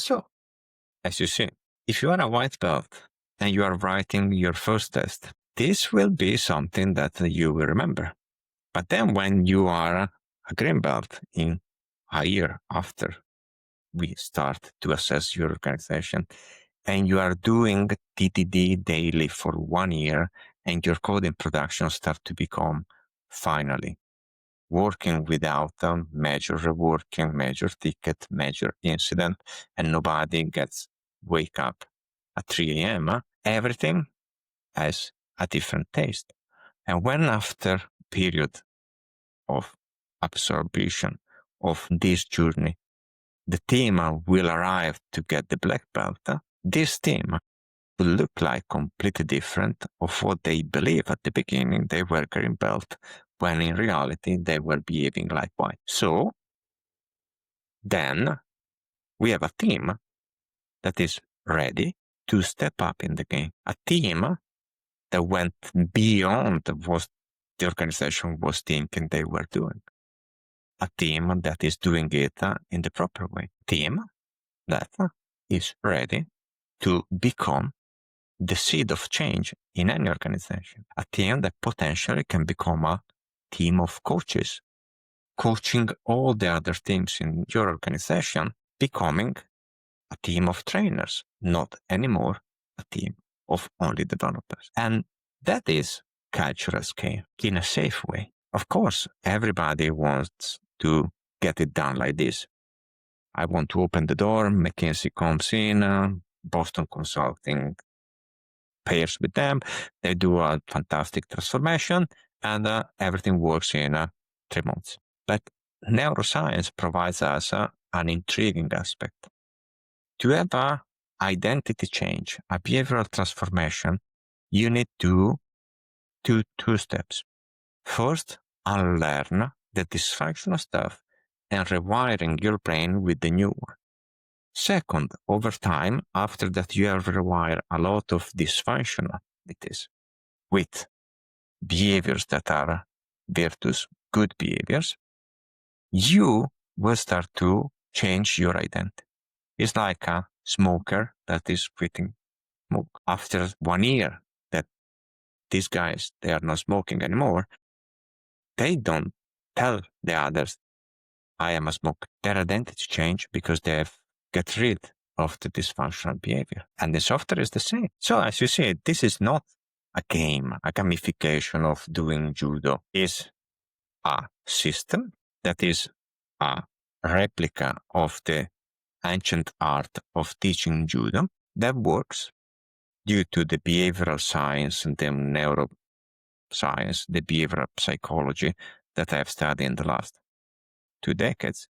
So, as you see, if you are a white belt and you are writing your first test, this will be something that you will remember. But then when you are a green belt in a year after we start to assess your organization, and you are doing TTD daily for 1 year, and your code in production start to become finally working without a major reworking, major ticket, major incident, and nobody gets wake up at 3 a.m. Everything has a different taste. And when after period of absorption of this journey, the team will arrive to get the black belt, this team will look like completely different of what they believe at the beginning they were green belt, when in reality they were behaving like white. So then we have a team that is ready to step up in the game. A team that went beyond what the organization was thinking they were doing. A team that is doing it in the proper way. A team that is ready to become the seed of change in any organization. A team that potentially can become a team of coaches, coaching all the other teams in your organization, becoming a team of trainers, not anymore a team of only developers. And that is cultural scale in a safe way. Of course, everybody wants to get it done like this. I want to open the door, McKinsey comes in, Boston Consulting pairs with them, they do a fantastic transformation, and everything works in 3 months. But neuroscience provides us an intriguing aspect. To have an identity change, a behavioral transformation, you need to do 2 steps. First, unlearn the dysfunctional stuff and rewiring your brain with the new one. Second, over time, after that you have rewired a lot of dysfunctionalities with behaviors that are virtuous, good behaviors, you will start to change your identity. It's like a smoker that is quitting smoke. After 1 year that these guys, they are not smoking anymore, they don't tell the others, I am a smoker. Their identity change because they have get rid of the dysfunctional behavior. And the software is the same. So as you see, this is not a game, a gamification of doing judo. It's a system that is a replica of the ancient art of teaching judo that works due to the behavioral science and the neuroscience, the behavioral psychology that I have studied in the last 2 decades,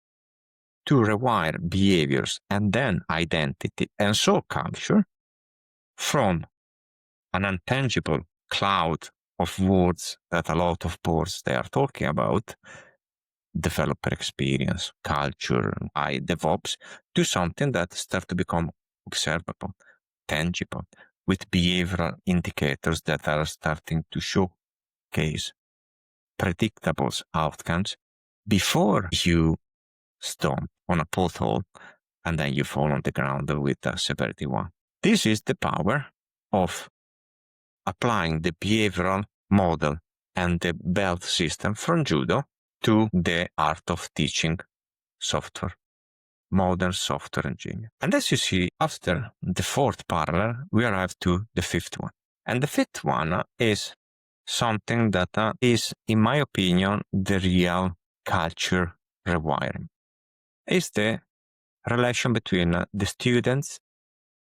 to rewire behaviors and then identity and so culture from an intangible cloud of words that a lot of boards they are talking about, developer experience, culture, DevOps, to something that starts to become observable, tangible, with behavioral indicators that are starting to showcase predictable outcomes before you stomp on a pothole and then you fall on the ground with a severity 1. This is the power of applying the behavioral model and the belt system from judo to the art of teaching software, modern software engineering. And as you see, after the 4th parallel, we arrive to the 5th one. And the 5th one is something that is, in my opinion, the real culture rewiring. It's the relation between the students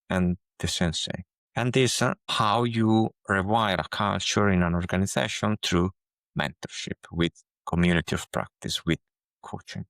and the sensei. And this how you rewire a culture in an organization through mentorship, with community of practice, with coaching.